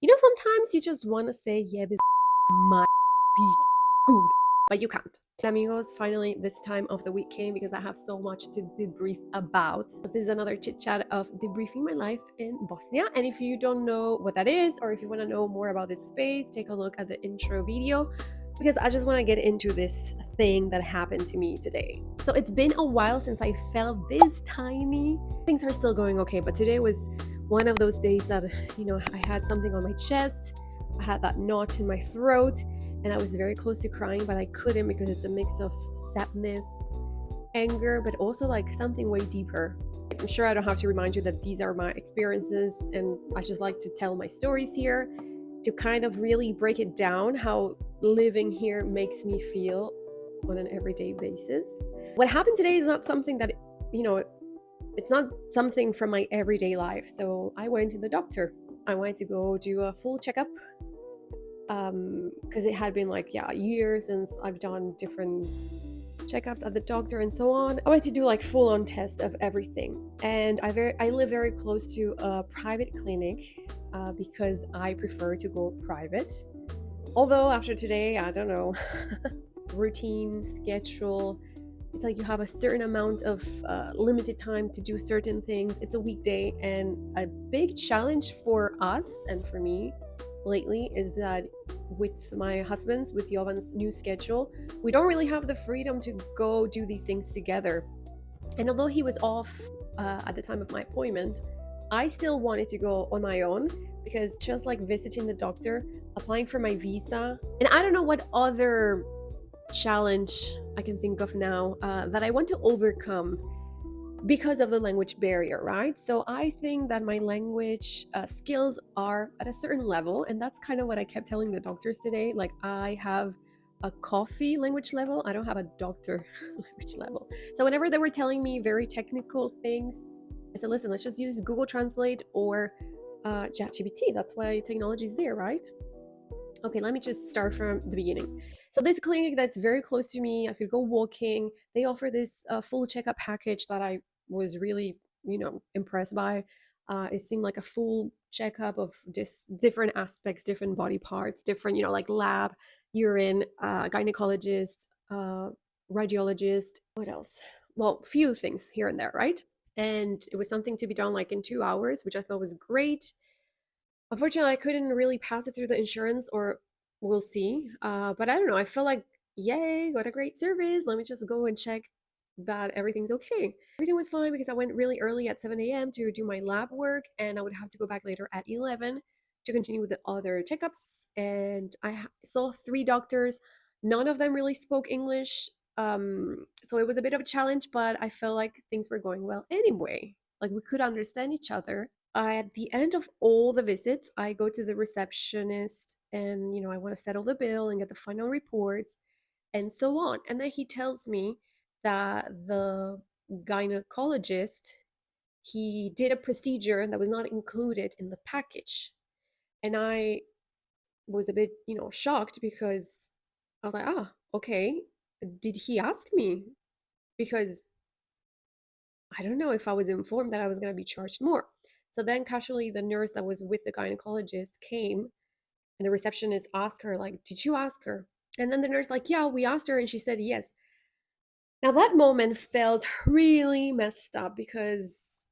Sometimes you just want to say, yeah, but my be good, but you can't. Amigos, finally this time of the week came because I have so much to debrief about. This is another chit chat of debriefing my life in Bosnia. And if you don't know what that is, or if you want to know more about this space, take a look at the intro video because I just want to get into this thing that happened to me today. So it's been a while since I felt this tiny. Things are still going okay, but today was one of those days that, I had something on my chest, I had that knot in my throat, and I was very close to crying, but I couldn't because it's a mix of sadness, anger, but also like something way deeper. I'm sure I don't have to remind you that these are my experiences, and I just like to tell my stories here to kind of really break it down how living here makes me feel on an everyday basis. What happened today is not something that, you know, it's not something from my everyday life. So I went to the doctor. I wanted to go do a full checkup because it had been like years since I've done different checkups at the doctor and so on. I wanted to do like full on test of everything, and I live very close to a private clinic because I prefer to go private. Although after today, I don't know, routine schedule. It's like you have a certain amount of limited time to do certain things. It's a weekday, and a big challenge for us and for me lately is that with my husband's, with Jovan's new schedule, we don't really have the freedom to go do these things together. And although he was off at the time of my appointment, I still wanted to go on my own because just like visiting the doctor, applying for my visa, and I don't know what other challenge I can think of now that I want to overcome because of the language barrier, right? So I think that my language skills are at a certain level, and that's kind of what I kept telling the doctors today. Like, I have a coffee language level, I don't have a doctor language level. So whenever they were telling me very technical things, I said, listen, let's just use Google Translate or ChatGPT. That's why technology is there, right? Okay, let me just start from the beginning. So this clinic that's very close to me, I could go walking. They offer this full checkup package that I was really, impressed by. It seemed like a full checkup of just different aspects, different body parts, different, like lab, urine, gynecologist, radiologist. What else? Well, few things here and there, right? And it was something to be done like in 2 hours, which I thought was great. Unfortunately, I couldn't really pass it through the insurance, or we'll see. But I don't know. I feel like, yay, got a great service. Let me just go and check that everything's okay. Everything was fine because I went really early at 7 a.m. to do my lab work, and I would have to go back later at 11 to continue with the other checkups. And I saw three doctors. None of them really spoke English. So it was a bit of a challenge, but I felt like things were going well anyway. Like we could understand each other. At the end of all the visits, I go to the receptionist and, I want to settle the bill and get the final reports and so on. And then he tells me that the gynecologist, he did a procedure that was not included in the package. And I was a bit, shocked because I was like, okay. Did he ask me? Because I don't know if I was informed that I was going to be charged more. So then casually the nurse that was with the gynecologist came, and the receptionist asked her, like, did you ask her? And then the nurse like, yeah, we asked her and she said yes. Now that moment felt really messed up because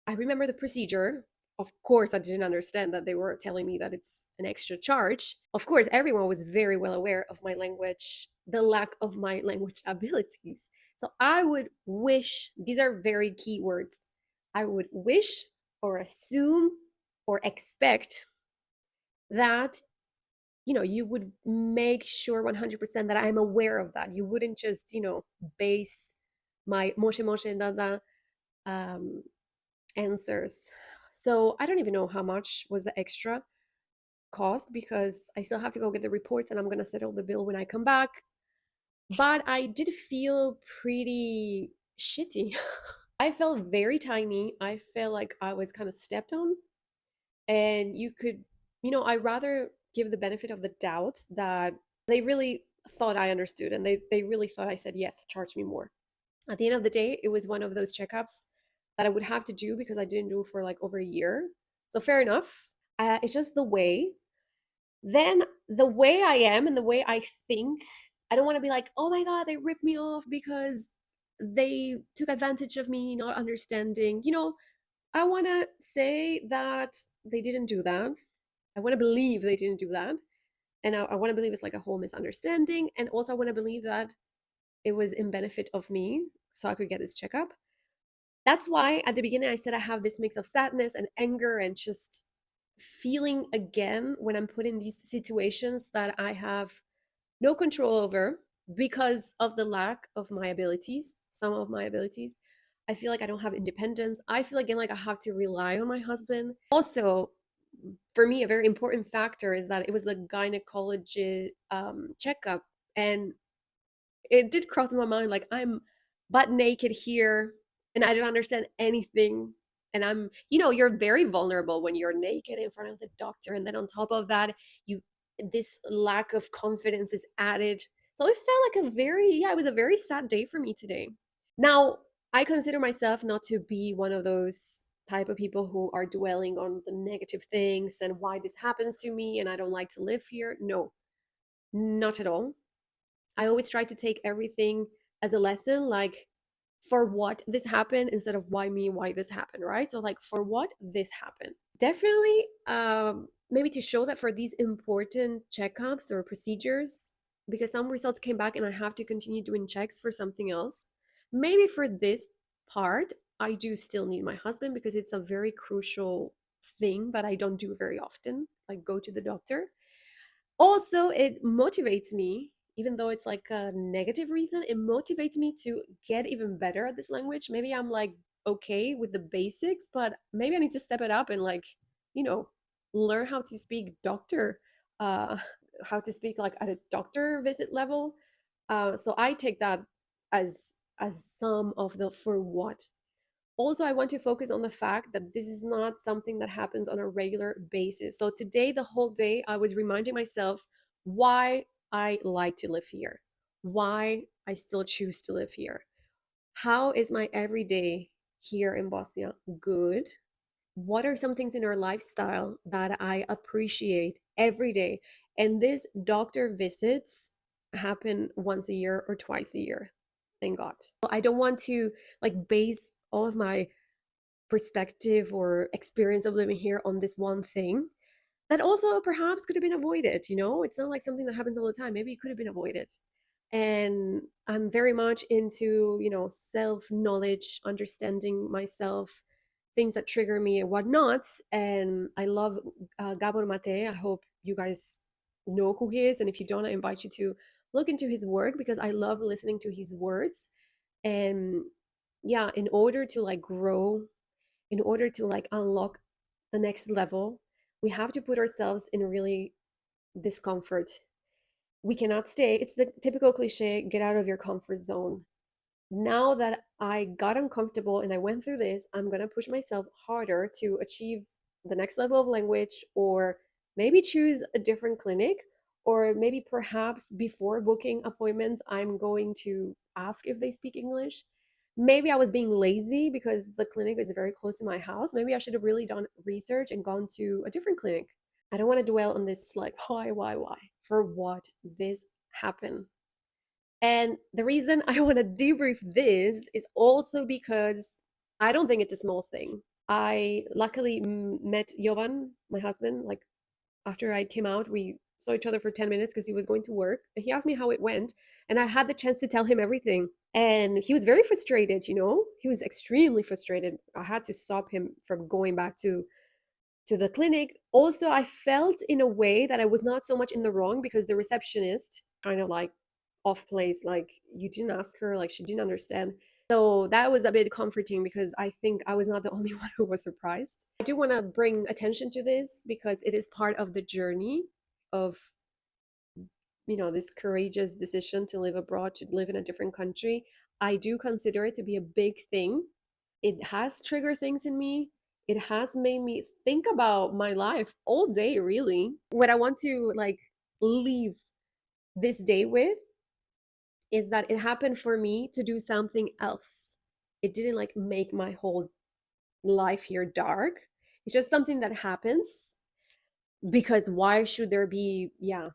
I remember the procedure. Of course, I didn't understand that they were telling me that it's an extra charge. Of course, everyone was very well aware of my language, the lack of my language abilities. So I would wish, these are very key words, I would wish or assume or expect that, you would make sure 100% that I'm aware of that. You wouldn't just, base my moshe moshe dada answers. So I don't even know how much was the extra cost because I still have to go get the reports and I'm going to settle the bill when I come back. But I did feel pretty shitty. I felt very tiny. I felt like I was kind of stepped on. And you could, I rather give the benefit of the doubt that they really thought I understood and they really thought I said, yes, charge me more. At the end of the day, it was one of those checkups that I would have to do because I didn't do for like over a year. So fair enough. It's just the way. Then the way I am and the way I think, I don't want to be like, oh my God, they ripped me off because they took advantage of me, not understanding. I want to say that they didn't do that. I want to believe they didn't do that. And I want to believe it's like a whole misunderstanding. And also, I want to believe that it was in benefit of me so I could get this checkup. That's why at the beginning I said I have this mix of sadness and anger and just feeling again when I'm put in these situations that I have no control over because of the lack of my abilities, some of my abilities. I feel like I don't have independence. I feel again like I have to rely on my husband. Also, for me, a very important factor is that it was the gynecology checkup, and it did cross my mind like I'm butt naked here and I don't understand anything. And you're very vulnerable when you're naked in front of the doctor. And then on top of that, you this lack of confidence is added. So it felt like it was a very sad day for me today. Now, I consider myself not to be one of those type of people who are dwelling on the negative things and why this happens to me and I don't like to live here. No, not at all. I always try to take everything as a lesson, like for what this happened instead of why me, why this happened, right? So like for what this happened. Definitely maybe to show that for these important checkups or procedures, because some results came back and I have to continue doing checks for something else. Maybe for this part, I do still need my husband because it's a very crucial thing that I don't do very often, like go to the doctor. Also, it motivates me, even though it's like a negative reason, it motivates me to get even better at this language. Maybe I'm like okay with the basics, but maybe I need to step it up and like, you know, learn how to speak doctor, uh, how to speak like at a doctor visit level. So I take that as some of the for what. Also, I want to focus on the fact that this is not something that happens on a regular basis. So today, the whole day, I was reminding myself why I like to live here, why I still choose to live here. How is my everyday here in Bosnia good? What are some things in our lifestyle that I appreciate every day? And these doctor visits happen once a year or twice a year. Thank God. I don't want to like base all of my perspective or experience of living here on this one thing that also perhaps could have been avoided. It's not like something that happens all the time. Maybe it could have been avoided. And I'm very much into self knowledge, understanding myself, things that trigger me and whatnot. And I love Gabor Mate. I hope you guys know who he is, and if you don't, I invite you to look into his work because I love listening to his words. And yeah, in order to like grow, in order to like unlock the next level, we have to put ourselves in really discomfort. We cannot stay. It's the typical cliche, get out of your comfort zone. Now that I got uncomfortable and I went through this, I'm going to push myself harder to achieve the next level of language, or maybe choose a different clinic, or maybe perhaps before booking appointments, I'm going to ask if they speak English. Maybe I was being lazy because the clinic is very close to my house. Maybe I should have really done research and gone to a different clinic. I don't want to dwell on this like why, for what this happened. And the reason I want to debrief this is also because I don't think it's a small thing. I luckily met Jovan, my husband, like after I came out. We saw each other for 10 minutes because he was going to work. He asked me how it went, and I had the chance to tell him everything. And he was very frustrated, He was extremely frustrated. I had to stop him from going back to the clinic. Also, I felt in a way that I was not so much in the wrong because the receptionist kind of like off place, like you didn't ask her, like she didn't understand. So that was a bit comforting because I think I was not the only one who was surprised. I do want to bring attention to this because it is part of the journey of this courageous decision to live abroad, to live in a different country. I do consider it to be a big thing. It has triggered things in me. It has made me think about my life all day, really. What I want to like leave this day with is that it happened for me to do something else. It didn't like make my whole life here dark. It's just something that happens. Because why should there be, yeah,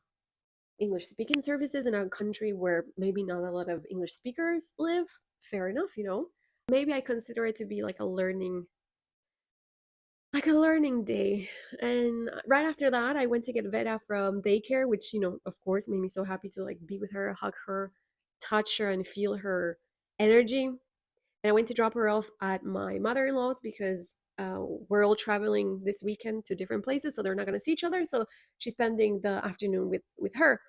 English speaking services in a country where maybe not a lot of English speakers live? Fair enough, you know? Maybe I consider it to be like a learning day. And right after that, I went to get Vera from daycare, which, you know, of course, made me so happy to like be with her, hug her, touch her, and feel her energy. And I went to drop her off at my mother-in-law's because we're all traveling this weekend to different places, so they're not going to see each other. So she's spending the afternoon with her.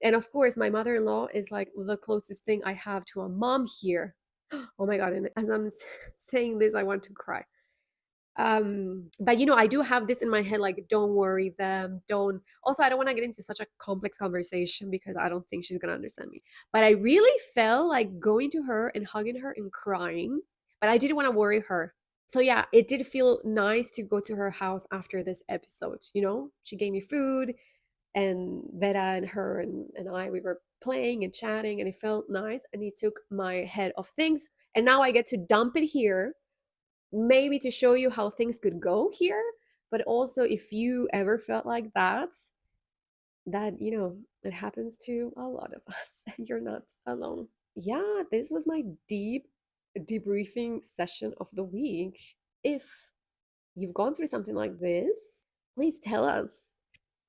And of course, my mother-in-law is like the closest thing I have to a mom here. Oh my god! And as I'm saying this, I want to cry. But you know, I do have this in my head, like, don't worry them, don't. Also, I don't want to get into such a complex conversation because I don't think she's gonna understand me. But I really felt like going to her and hugging her and crying, but I didn't want to worry her. So yeah, it did feel nice to go to her house after this episode. You know, she gave me food, and Vera and her and I, we were playing and chatting, and it felt nice, and it took my head off things. And now I get to dump it here, maybe to show you how things could go here, but also if you ever felt like that, you know, it happens to a lot of us and you're not alone. Yeah, this was my debriefing session of the week. If you've gone through something like this, please tell us.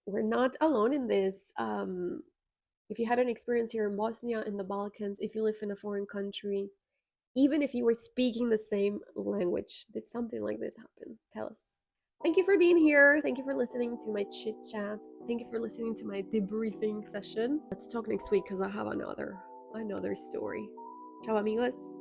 We're not alone in this. If you had an experience here in Bosnia, in the Balkans, if you live in a foreign country, even if you were speaking the same language, did something like this happen? Tell us. Thank you for being here. Thank you for listening to my chit chat. Thank you for listening to my debriefing session. Let's talk next week because I have another story. Ciao amigos.